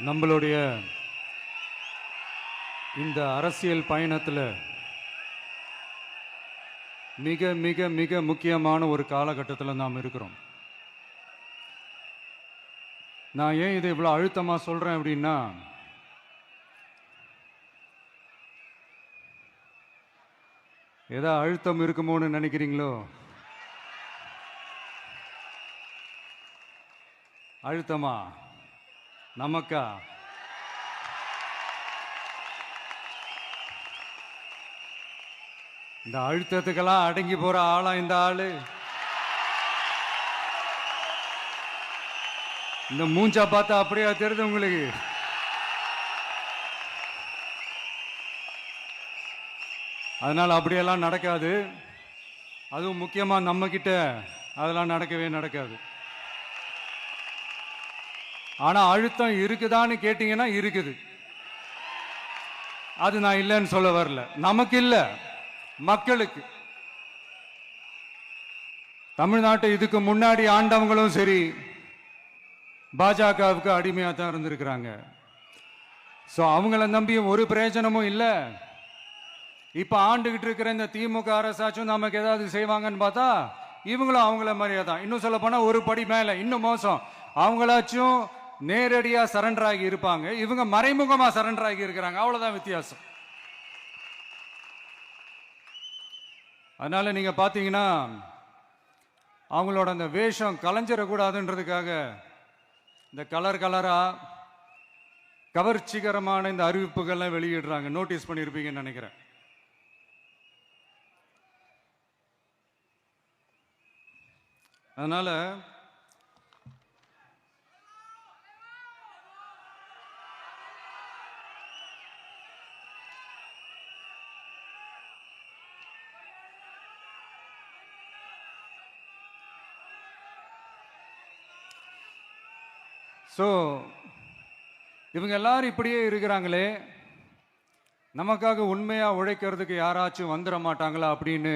நம்மளுடைய இந்த அரசியல் பயணத்தில் மிக மிக மிக முக்கியமான ஒரு காலகட்டத்தில் நாம் இருக்கிறோம். நான் ஏன் இதை இவ்வளோ அழுத்தமாக சொல்கிறேன் அப்படின்னா, ஏதோ அழுத்தம் இருக்குமோன்னு நினைக்கிறீங்களோ? அழுத்தமா நமக்கா? இந்த அழுத்தத்துக்கெல்லாம் அடங்கி போற ஆளா இந்த ஆளு? இந்த மூஞ்சா பார்த்தா அப்படியே தெரியுது உங்களுக்கு? அதனால அப்படியெல்லாம் நடக்காது. அதுவும் முக்கியமா நம்ம கிட்ட அதெல்லாம் நடக்கவே நடக்காது. ஆனா அழுத்தம் இருக்குதான்னு கேட்டீங்கன்னா இருக்குது. அது நான் இல்லைன்னு சொல்ல வரல. நமக்கு இல்ல, மக்களுக்கு. தமிழ்நாட்டை இதுக்கு முன்னாடி ஆண்டவங்களும் சரி பாஜகவுக்கு அடிமையா தான் இருந்திருக்கிறாங்க. ஸோ அவங்கள நம்பியும் ஒரு பிரயோஜனமும் இல்லை. இப்ப ஆண்டுகிட்டு இருக்கிற இந்த திமுக அரசாச்சும் நமக்கு ஏதாவது செய்வாங்கன்னு பார்த்தா இவங்களும் அவங்கள மாதிரியே தான். இன்னும் சொல்ல போனா ஒரு படி மேல, இன்னும் மோசம். அவங்களாச்சும் நேரடியா சரண்டர் ஆகி இருப்பாங்க, இவங்க மறைமுகமா சரண்டர் ஆகி இருக்கிறாங்க. அவ்வளவுதான் வித்தியாசம். அதனால நீங்க பாத்தீங்கன்னா அவங்களோட அந்த வேஷம் கலைஞ்சிடக்கூடாதுன்றதுக்காக இந்த கலர் கலரா கவர்ச்சிகரமான இந்த அறிவிப்புகள்லாம் வெளியிடுறாங்க. நோட்டீஸ் பண்ணியிருப்பீங்கன்னு நினைக்கிறேன். அதனால இவங்க எல்லாரும் இப்படியே இருக்கிறாங்களே, நமக்காக உண்மையா உழைக்கிறதுக்கு யாராச்சும் வந்துட மாட்டாங்களா அப்படின்னு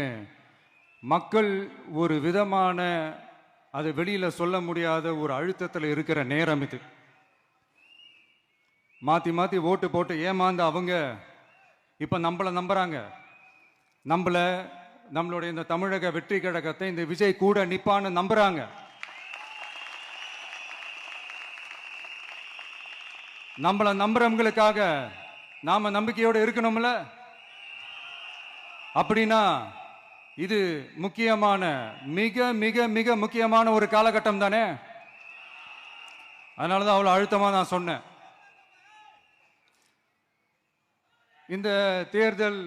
மக்கள் ஒரு விதமான அதை வெளியில சொல்ல முடியாத ஒரு அழுத்தத்தில் இருக்கிற நேரம் இது. மாத்தி மாத்தி ஓட்டு போட்டு ஏமாந்து அவங்க இப்ப நம்மள நம்புறாங்க. நம்மளுடைய இந்த தமிழக வெற்றி கழகத்தை இந்த விஜய் கூட நிப்பான்னு நம்புறாங்க. நம்மள நம்புறவங்களுக்காக நாம நம்பிக்கையோடு இருக்கணும்ல. அப்படின்னா இது முக்கியமான, மிக மிக மிக முக்கியமான ஒரு காலகட்டம் தானே. அதனாலதான் அவ்வளவு அழுத்தமா நான் சொன்னேன். இந்த தேர்தல்,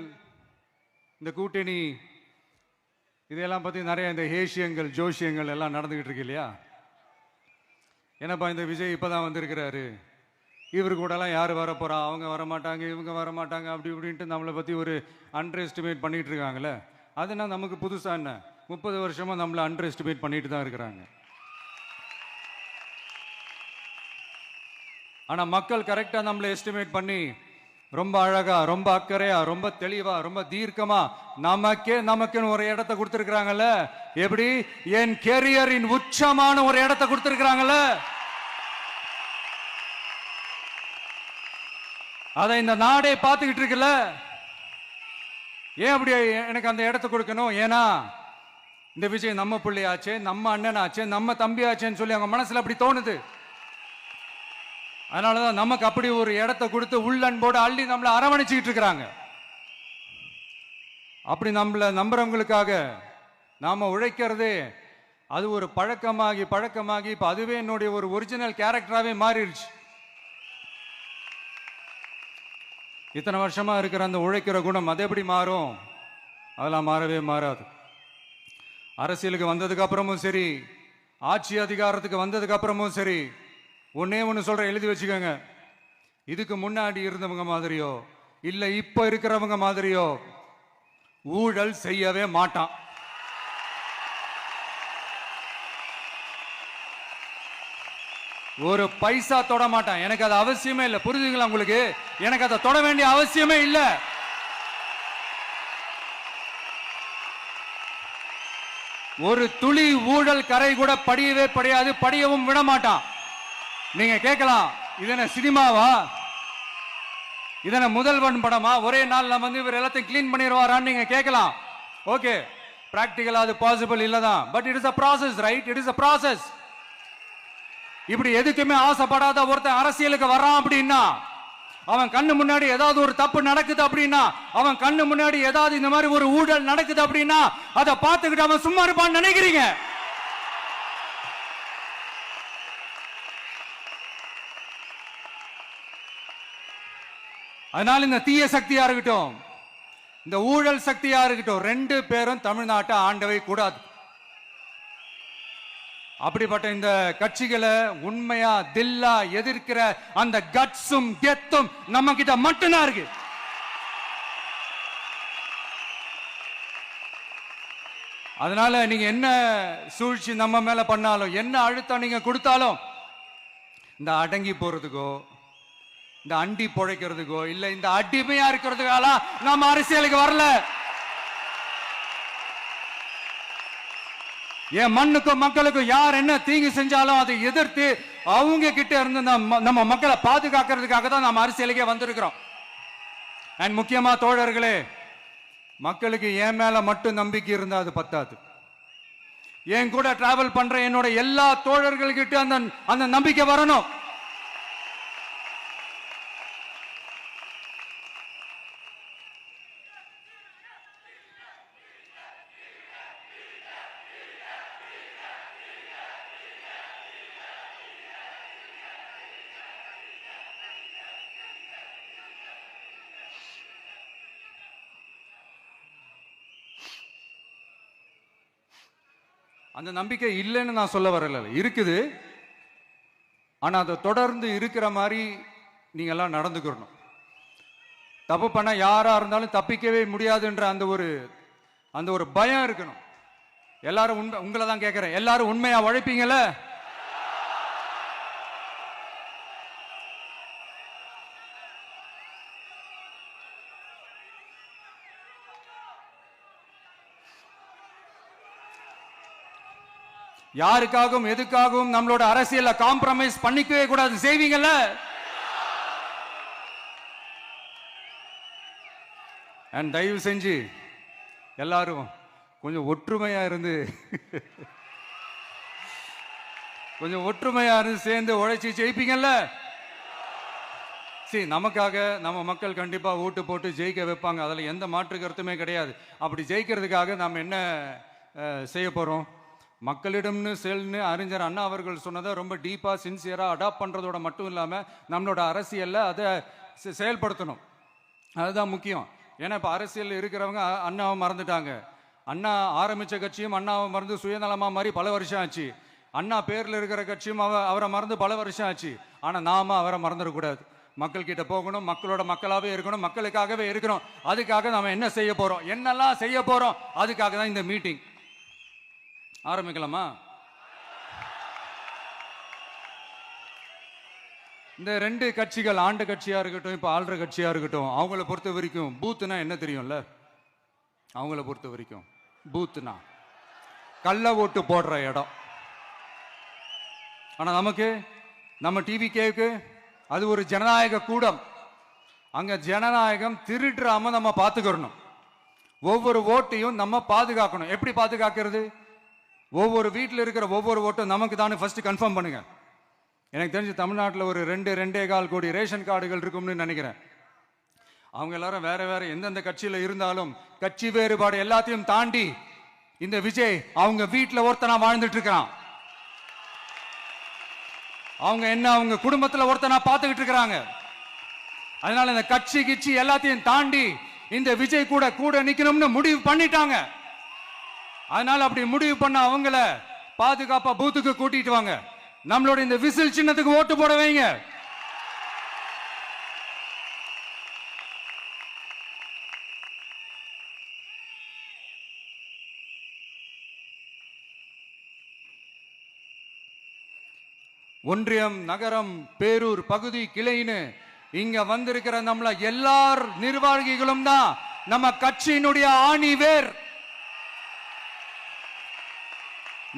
இந்த கூட்டணி, இதெல்லாம் பத்தி நிறைய இந்த ஹேஷியங்கள் ஜோஷியங்கள் எல்லாம் நடந்துகிட்டு இருக்கு இல்லையா? என்னப்பா இந்த விஜய் இப்பதான் வந்திருக்கிறாரு, இவரு கூடலாம் யார் வர போறா, அவங்க வரமாட்டாங்க, இவங்க வரமாட்டாங்க, அப்படி இப்படின்ட்டு நம்மளை பத்தி ஒரு அண்டர் எஸ்டிமேட் பண்ணிட்டு இருக்காங்களே. அதுனா நமக்கு புதுசா என்ன? 30 வருஷமா நம்மளை அண்டர் எஸ்டிமேட் பண்ணிட்டு தான் இருக்கிறாங்க. ஆனா மக்கள் கரெக்டா நம்மளை எஸ்டிமேட் பண்ணி ரொம்ப அழகா, ரொம்ப அக்கறையா, ரொம்ப தெளிவா, ரொம்ப தீர்க்கமா நமக்குன்னு ஒரு இடத்தை கொடுத்திருக்கிறாங்கல்ல. எப்படி? என் கேரியரின் உச்சமான ஒரு இடத்தை கொடுத்திருக்கிறாங்கல்ல. அதை இந்த நாடே பார்த்துக்கிட்டு இருக்குல்ல. ஏன் அப்படி எனக்கு அந்த இடத்தை கொடுக்கணும்? ஏன்னா இந்த விஜய் நம்ம பிள்ளையாச்சே, நம்ம அண்ணனாச்சே, நம்ம தம்பியாச்சேன்னு சொல்லி அவங்க மனசுல அப்படி தோணுது. அதனாலதான் நமக்கு அப்படி ஒரு இடத்தை கொடுத்து உள்ளன்போடு அள்ளி நம்மளை அரவணைச்சுக்கிட்டு இருக்கிறாங்க. அப்படி நம்மளை நம்புறவங்களுக்காக நாம உழைக்கிறதே அது ஒரு பழக்கமாகி இப்ப அதுவே என்னுடைய ஒரு ஒரிஜினல் கேரக்டராகவே மாறிடுச்சு. இத்தனை வருஷமா இருக்கிற அந்த உழைக்கிற குணம் அது எப்படி மாறும்? அதெல்லாம் மாறவே மாறாது. அரசியலுக்கு வந்ததுக்கு அப்புறமும் சரி, ஆட்சி அதிகாரத்துக்கு வந்ததுக்கு அப்புறமும் சரி, ஒன்னே ஒன்று சொல்ற, எழுதி வச்சுக்கோங்க. இதுக்கு முன்னாடி இருந்தவங்க மாதிரியோ இல்ல இப்ப இருக்கிறவங்க மாதிரியோ ஊழல் செய்யவே மாட்டான். ஒரு பைசா தொட மாட்டான். எனக்கு அது அவசியமே இல்லை. புரியுதுங்களா உங்களுக்கு? எனக்கு அதை தொட வேண்டிய அவசியமே இல்லை. ஒரு துளி ஊழல் கரை கூட படியவே படியாது, படியவும் விட மாட்டான். நீங்க கேட்கலாம், இதென்ன சினிமாவா? இதென்ன முதல்வன் படமா? ஒரே நாள் நம்ம வந்து இவர் எல்லாத்தையும் கிளீன் பண்ணிடுவாரான்னு நீங்க கேட்கலாம். ஓகே, பிராக்டிகலா அது பாசிபிள் இல்லதான். But it is a process, right? It is a process. இப்படி எதுக்குமே ஆசைப்படாத ஒருத்தன் அரசியலுக்கு வரான் அப்படின்னா, அவன் கண்ணு முன்னாடி ஏதாவது ஒரு தப்பு நடக்குது அப்படின்னா, அவன் கண்ணு முன்னாடி ஏதாவது இந்த மாதிரி ஒரு ஊழல் நடக்குது அப்படின்னா, அதை பார்த்துக்கிட்டு அவன் சும்மா இருப்பான்னு நினைக்கிறீங்க? அதனால இந்த தீய சக்தியா இருக்கட்டும், இந்த ஊழல் சக்தியா இருக்கட்டும், ரெண்டு பேரும் தமிழ்நாட்டை ஆண்டவை கூடாது. அப்படிப்பட்ட இந்த கட்சிகளை உண்மையா தில்லா எதிர்க்கிற அந்த கட்ஸும் கெத்தும் நம்ம கிட்ட மட்டும்தான் இருக்கு. அதனால நீங்க என்ன சூழ்ச்சி நம்ம மேல பண்ணாலும், என்ன அழுத்தம் நீங்க கொடுத்தாலும், இந்த அடங்கி போறதுக்கோ, இந்த அண்டி பொழைக்கிறதுக்கோ, இல்ல இந்த அடிமையா இருக்கிறதுக்கால நம்ம அரசியலுக்கு வரல. என் மண்ணுக்கும் மக்களுக்கும் யார் என்ன தீங்கு செஞ்சாலும் அதை எதிர்த்து அவங்க கிட்ட இருந்து நம்ம மக்களை பாதுகாக்கிறதுக்காக தான் நம்ம அரசியலுக்கே வந்திருக்கிறோம். அண்ட் முக்கியமா தோழர்களே, மக்களுக்கு என் மேல மட்டும் நம்பிக்கை இருந்தா அது பத்தாது. என் கூட டிராவல் பண்ற என்னோட எல்லா தோழர்கள்கிட்ட அந்த நம்பிக்கை வரணும். அந்த நம்பிக்கை இல்லைன்னு நான் சொல்ல வரல, இருக்குது. ஆனா அதை தொடர்ந்து இருக்கிற மாதிரி நீங்க எல்லாம் நடந்துக்கணும். தப்பு பண்ண யாரா இருந்தாலும் தப்பிக்கவே முடியாதுன்ற அந்த ஒரு பயம் இருக்கணும். எல்லாரும் உங்களை தான் கேட்கிறேன், எல்லாரும் உண்மையா உழைப்பீங்கல்ல? யாருக்காகவும் எதுக்காகவும் நம்மளோட அரசியல காம்ப்ரமைஸ் பண்ணிக்கவே கூடாது. செய்வீங்கல்ல? அண்ட் தயவு செஞ்சு எல்லாரும் கொஞ்சம் ஒற்றுமையா இருந்து சேர்ந்து உழைச்சி ஜெயிப்பீங்கல்ல? சரி, நமக்காக நம்ம மக்கள் கண்டிப்பா ஓட்டு போட்டு ஜெயிக்க வைப்பாங்க, அதுல எந்த மாற்று கருத்துமே கிடையாது. அப்படி ஜெயிக்கிறதுக்காக நாம் என்ன செய்ய போறோம்? மக்களிடம்னு செயல்னு அறிஞர் அண்ணா அவர்கள் சொன்னதை ரொம்ப டீப்பாக சின்சியராக அடாப்ட் பண்ணுறதோட மட்டும் இல்லாமல் நம்மளோட அரசியலில் அதை செயல்படுத்தணும். அதுதான் முக்கியம். ஏன்னா இப்போ அரசியல் இருக்கிறவங்க அண்ணாவை மறந்துட்டாங்க. அண்ணா ஆரம்பித்த கட்சியும் அண்ணாவை மறந்து சுயநலமாக மாதிரி பல வருஷம் ஆச்சு. அண்ணா பேரில் இருக்கிற கட்சியும் அவரை மறந்து பல வருஷம் ஆச்சு. ஆனால் நாம அவரை மறந்துடக்கூடாது. மக்கள்கிட்ட போகணும், மக்களோட மக்களாகவே இருக்கணும், மக்களுக்காகவே இருக்கணும். அதுக்காக நம்ம என்ன செய்ய போகிறோம், என்னெல்லாம் செய்ய போகிறோம், அதுக்காக தான் இந்த மீட்டிங். ஆரம்பிக்கலாமா? இந்த ரெண்டு கட்சிகள், ஆண்ட கட்சியா இருக்கட்டும், இப்ப ஆள்ற கட்சியா இருக்கட்டும், அவங்கள பொறுத்த வரைக்கும் பூத்துனா என்ன தெரியும்ல? அவங்கள பொறுத்த வரைக்கும் பூத்துனா கள்ள ஓட்டு போடுற இடம். ஆனா நமக்கு, நம்ம டிவிகேவுக்கு அது ஒரு ஜனநாயக கூடம். அங்க ஜனநாயகம் திருடுறாம நம்ம பார்த்துக்கணும். ஒவ்வொரு ஓட்டையும் நம்ம பாதுகாக்கணும். எப்படி பாதுகாக்கிறது? ஒவ்வொரு வீட்டில் இருக்கிற ஒவ்வொரு ஓட்டும் நமக்கு தானே ஃபர்ஸ்ட் கன்ஃபார்ம் பண்ணுங்க. எனக்கு தெரிஞ்சு தமிழ்நாட்டில் ஒரு 2.25 கோடி ரேஷன் கார்டுகள் இருக்கும்னு நினைக்கிறேன். அவங்க எல்லாரும் வேற வேற எந்தெந்த கட்சியில் இருந்தாலும் கட்சி வேறுபாடு எல்லாத்தையும் தாண்டி இந்த விஜய் அவங்க வீட்டில் ஒருத்தனா வாழ்ந்துட்டு இருக்கிறான். அவங்க குடும்பத்தில் ஒருத்தனா பார்த்துக்கிட்டு இருக்கிறாங்க. அதனால இந்த கட்சி கிச்சி எல்லாத்தையும் தாண்டி இந்த விஜய் கூட நிக்கணும்னு முடிவு பண்ணிட்டாங்க. அதனால அப்படி முடிவு பண்ண அவங்கள பாதுகாப்பா பூத்துக்கு கூட்டிட்டு வாங்க. நம்மளோட இந்த விசில் சின்னத்துக்கு ஓட்டு போட வைங்க. ஒன்றியம், நகரம், பேரூர், பகுதி, கிளைன்னு இங்க வந்திருக்கிற நம்மள எல்லார் நிர்வாகிகளும் தான் நம்ம கட்சியினுடைய ஆணி வேர்.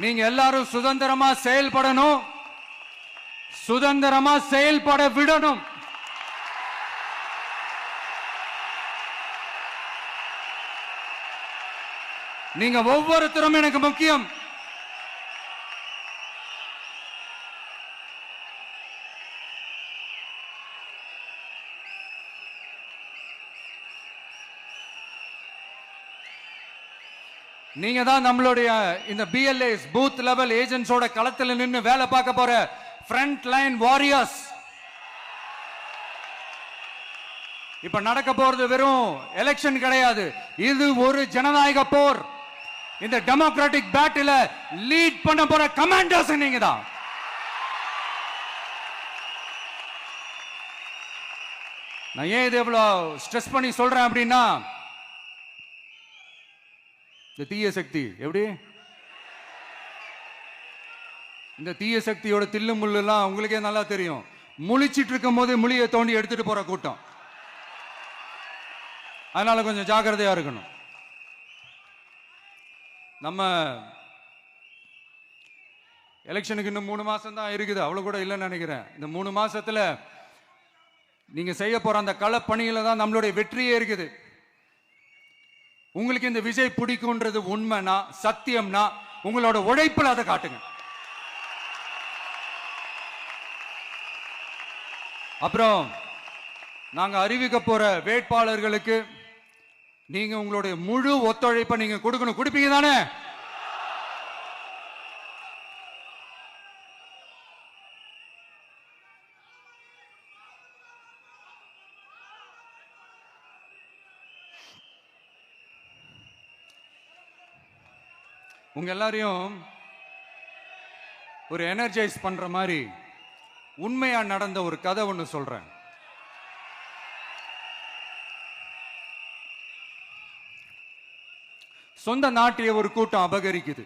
நீங்க எல்லாரும் சுதந்திரமா செயல்படணும், சுதந்திரமா செயல்பட விடணும். நீங்க ஒவ்வொருத்தரும் எனக்கு முக்கியம். நீங்க தான் நம்மளுடைய இந்த BLAs பூத் லெவல் ஏஜென்ட்ஸோட களத்தில் நின்று வேலை பார்க்க போற ஃப்ரண்ட் லைன் வாரியர்ஸ். இப்ப நடக்க போறது வெறும் எலெக்ஷன் கிடையாது, இது ஒரு ஜனநாயக போர். இந்த டெமோக்ராட்டிக் பேட்டில லீட் பண்ண போற கமாண்டர்ஸ் நீங்க தான். நான் ஏன் இது எவ்வளவு ஸ்ட்ரெஸ் பண்ணி சொல்றேன் அப்படின்னா, இந்த தீய சக்தி எப்படி இந்த தீய சக்தியோட தில்லு முள்ளு எல்லாம் உங்களுக்கே நல்லா தெரியும். முழிச்சிட்டு இருக்கும் போது முழியை தோண்டி எடுத்துட்டு போற கூட்டம். அதனால கொஞ்சம் ஜாக்கிரதையா இருக்கணும். நம்ம எலெக்ஷனுக்கு இன்னும் 3 மாசம் தான் இருக்குது, அவ்வளவு கூட இல்லைன்னு நினைக்கிறேன். இந்த 3 மாசத்துல நீங்க செய்ய போற அந்த களப்பணியில தான் நம்மளுடைய வெற்றியே இருக்குது. உங்களுக்கு இந்த விஜய் பிடிக்கும்ன்றது உண்மைனா, சத்தியம்னா, உங்களோட உழைப்புல அதை காட்டுங்க. அப்புறம் நாங்க அறிவிக்க போற வேட்பாளர்களுக்கு நீங்க உங்களுடைய முழு ஒத்துழைப்பை நீங்க கொடுக்கணும். கொடுப்பீங்க தானே? உங்க எல்லாரையும் ஒரு எனர்ஜைஸ் பண்ற மாதிரி உண்மையா நடந்த ஒரு கதை ஒன்று சொல்றேன். சொந்த நாட்டையே ஒரு கூட்டம் அபகரிக்குது.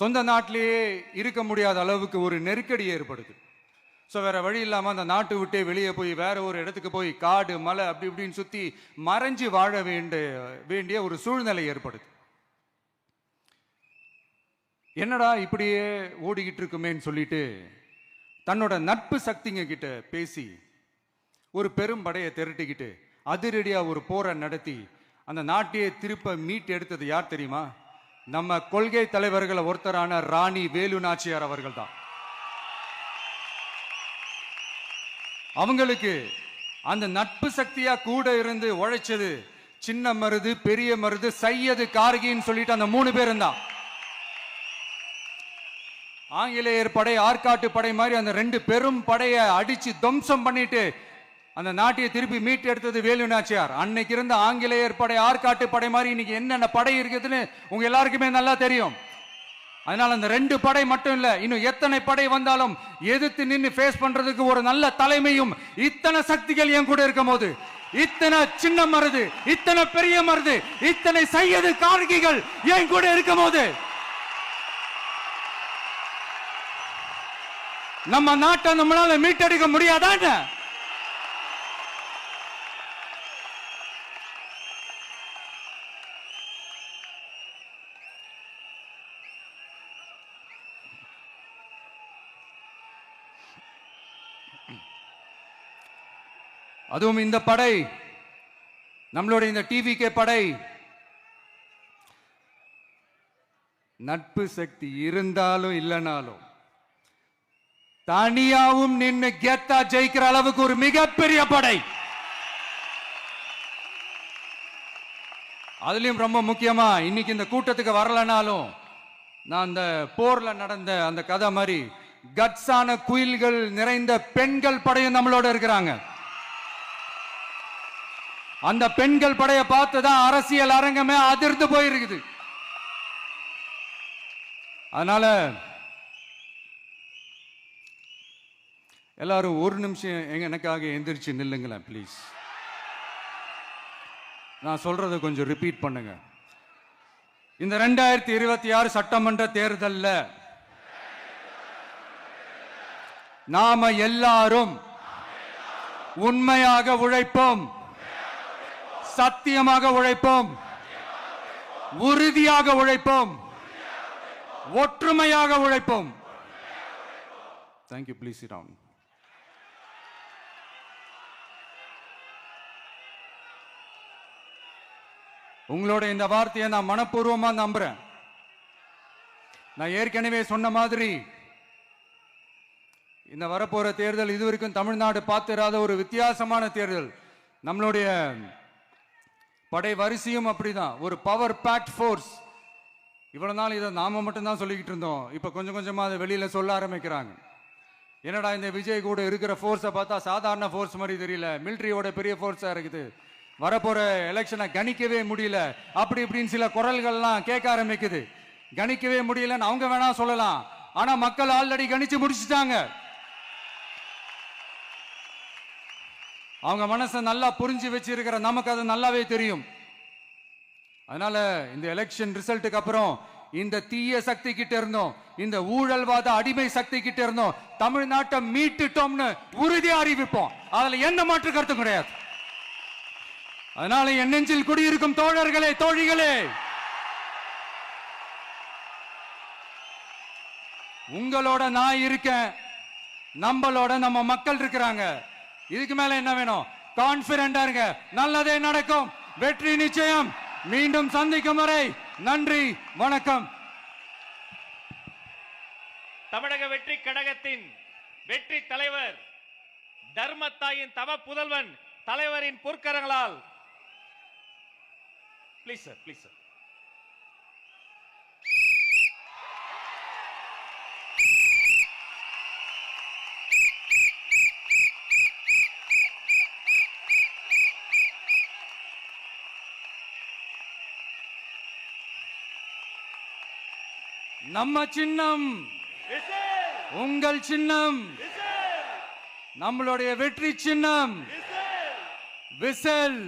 சொந்த நாட்டிலேயே இருக்க முடியாத அளவுக்கு ஒரு நெருக்கடி ஏற்படுது. ஸோ வேற வழி இல்லாம அந்த நாட்டை விட்டே வெளியே போய் வேற ஒரு இடத்துக்கு போய் காடு மலை அப்படி இப்படின்னு சுத்தி மறைஞ்சு வாழ வேண்டிய ஒரு சூழ்நிலை ஏற்படுது. என்னடா இப்படியே ஓடிக்கிட்டு இருக்குமேன்னு சொல்லிட்டு தன்னோட நட்பு சக்திங்க கிட்ட பேசி ஒரு பெரும் படையை திரட்டிக்கிட்டு அதிரடியா ஒரு போரை நடத்தி அந்த நாட்டையே திருப்ப மீட் எடுத்தது யார் தெரியுமா? நம்ம கொள்கை தலைவர்கள் ஒருத்தரான ராணி வேலு நாச்சியார் அவர்கள் தான். அவங்களுக்கு அந்த நட்பு சக்தியா கூட இருந்து உழைச்சது சின்ன மருது, பெரிய மருது, சையது, கார்கின்னு சொல்லிட்டு அந்த 3 பேரும் தான். ஆங்கிலேயர் படை, ஆற்காட்டு படை மாதிரி அந்த 2 பெரும் படையை அடிச்சு துவம்சம் பண்ணிட்டு அந்த நாட்டையை திருப்பி மீட்டு எடுத்தது வேலு நாச்சியார். அன்னைக்கு இருந்த ஆங்கிலேயர் படை, ஆற்காட்டு படை மாதிரி இன்னைக்கு என்னென்ன படை இருக்குதுன்னு உங்க எல்லாருக்குமே நல்லா தெரியும். அதனால அந்த 2 படை மட்டும் இல்ல, இன்னும் எத்தனை படை வந்தாலும் எதிர்த்து நின்று ஃபேஸ் பண்றதுக்கு ஒரு நல்ல தலைமையும் இத்தனை சக்திகள் என் கூட இருக்கும் போது, இத்தனை சின்ன மருது, இத்தனை பெரிய மருது, இத்தனை சையது கார்கிகள் என் கூட இருக்கும் போது நம்ம நாட்டை நம்மளால மீட்டெடுக்க முடியாதான? அதுவும் இந்த படை, நம்மளுடைய இந்த TVK படை, நட்பு சக்தி இருந்தாலும் இல்லைனாலும் தனியாவும் நின்று கெத்தா ஜெயிக்கிற அளவுக்கு ஒரு மிகப்பெரிய படை. அதுலயும் ரொம்ப முக்கியமா இன்னைக்கு இந்த கூட்டத்துக்கு வரலனாலும் நான் அந்த போர்ல நடந்த அந்த கதை மாதிரி கட்ஸான குயில்கள் நிறைந்த பெண்கள் படையும் நம்மளோட இருக்கிறாங்க. அந்த பெண்கள் படையை பார்த்துதான் அரசியல் அரங்கமே அதிர்ந்து போயிருக்குது. அதனால எல்லாரும் ஒரு நிமிஷம் எனக்காக எந்திரிச்சு நில்லுங்களேன் ப்ளீஸ். நான் சொல்றதை கொஞ்சம் ரிப்பீட் பண்ணுங்க. இந்த 2026 சட்டமன்ற தேர்தல்ல நாம எல்லாரும் உண்மையாக உழைப்போம், சத்தியமாக உழைப்போம், உறுதியாக உழைப்போம், ஒற்றுமையாக உழைப்போம். Thank you. Please sit down. உங்களோட இந்த வார்த்தையை நான் மனப்பூர்வமா நம்புறேன். நான் ஏற்கனவே சொன்ன மாதிரி இந்த வரப்போற தேர்தல் இதுவரைக்கும் தமிழ்நாடு பார்த்திராத ஒரு வித்தியாசமான தேர்தல். நம்மளுடைய படை வரிசையும் அப்படிதான், ஒரு பவர் பேக்ட் ஃபோர்ஸ். இவ்வளவு நாள் இதை நாம மட்டும்தான் சொல்லிக்கிட்டு இருந்தோம். இப்ப கொஞ்சம் கொஞ்சமா அதை வெளியில சொல்ல ஆரம்பிக்கிறாங்க. என்னடா இந்த விஜய் கூட இருக்கிற ஃபோர்ஸை பார்த்தா சாதாரண ஃபோர்ஸ் மாதிரி தெரியல, மிலிட்டரியோட பெரிய ஃபோர்ஸா இருக்குது, வரப்போற எலெக்ஷனை கணிக்கவே முடியல, அப்படி இப்படின்னு சில குரல்கள்லாம் கேட்க ஆரம்பிக்குது. கணிக்கவே முடியலன்னு அவங்க வேணா சொல்லலாம், ஆனா மக்கள் ஆல்ரெடி கணிச்சு முடிச்சுட்டாங்க. அவங்க மனசை நல்லா புரிஞ்சு வச்சிருக்கிற நமக்கு அது நல்லாவே தெரியும். அதனால இந்த எலெக்ஷன் ரிசல்ட்டுக்கு அப்புறம் இந்த தீய சக்தி கிட்ட இருந்தோம், இந்த ஊழல்வாத அடிமை சக்தி கிட்ட இருந்தோம் தமிழ்நாட்டை மீட்டுட்டோம்னு உறுதியா அறிவிப்போம். அதுல என்ன மாற்று கருத்து கிடையாது. அதனால என் நெஞ்சில் குடியிருக்கும் தோழர்களே, தோழிகளே, உங்களோட நான் இருக்கேன், நம்மளோட நம்ம மக்கள் இருக்கிறாங்க. இதுக்கு மேல என்ன வேணும்? கான்பிடண்டா இருங்க, நல்லதே நடக்கும், வெற்றி நிச்சயம். மீண்டும் சந்திக்கும் வரை நன்றி, வணக்கம். தமிழக வெற்றி கழகத்தின் வெற்றி தலைவர், தர்மத்தாயின் தவ புதல்வன், தலைவரின் பொற்கரங்களால் ப்ளீஸ் சார், ப்ளீஸ் சார். நம்ம சின்னம் உங்கள் சின்னம், நம்மளுடைய வெற்றி சின்னம் விசில்.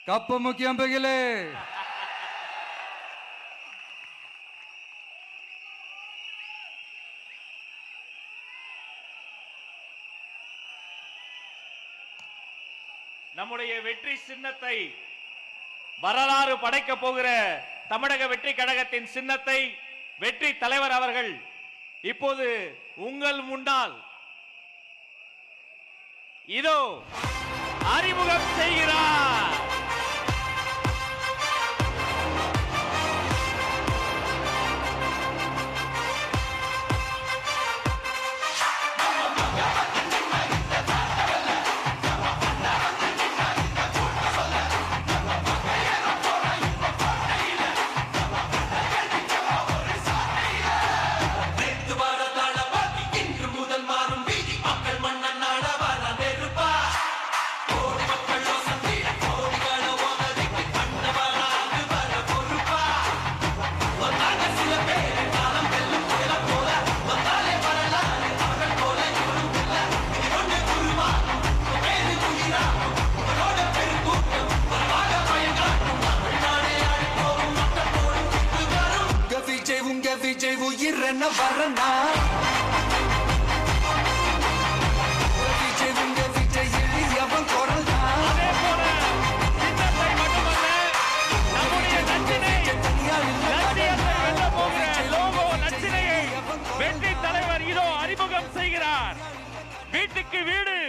கப்பு முக்கியம் பகிலே. நம்முடைய வெற்றி சின்னத்தை வரலாறு படைக்க போகிற தமிழக வெற்றி கழகத்தின் சின்னத்தை வெற்றி தலைவர் அவர்கள் இப்போது உங்கள் முன்னால் இதோ அறிமுகம் செய்கிறார். விஜய் உயிர் என்ன வரனா, விஜய் உங்க விஜய் எவன் குரல் தான். வெற்றி தலைவர் இதோ அறிமுகம் செய்கிறார். வீட்டுக்கு வீடு,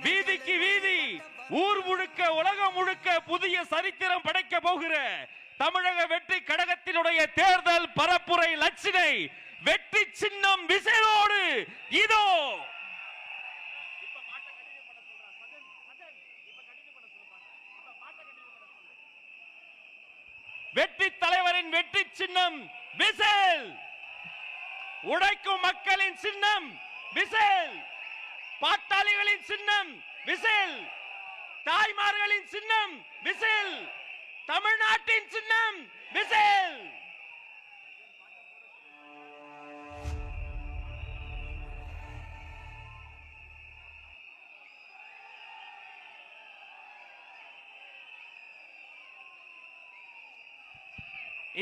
வீதிக்கு வீதி, ஊர் முழுக்க உலகம் முழுக்க புதிய சரித்திரம் படைக்க போகிற தமிழக வெற்றி கழகத்தினுடைய தேர்தல் பரப்புரை லட்சினை வெற்றி சின்னம் விசேலோடு இதோ. வெற்றி தலைவரின் வெற்றி சின்னம் விசேல். உழைக்கும் மக்களின் சின்னம் விசேல். பாட்டாளிகளின் சின்னம் விசேல். தாய்மார்களின் சின்னம் விசேல். தமிழ்நாட்டின் சின்னம் விசேல்.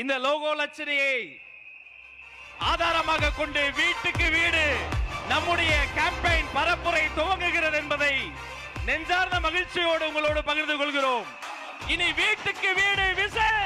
இந்த லோகோ லட்சணையை ஆதாரமாக கொண்டு வீட்டுக்கு வீடு நம்முடைய கேம்பெயின் பரப்புரை துவங்குகிறது என்பதை நெஞ்சார்ந்த மகிழ்ச்சியோடு உங்களோடு பகிர்ந்து கொள்கிறோம். இனி வீட்டுக்கு வீடு விசேல்.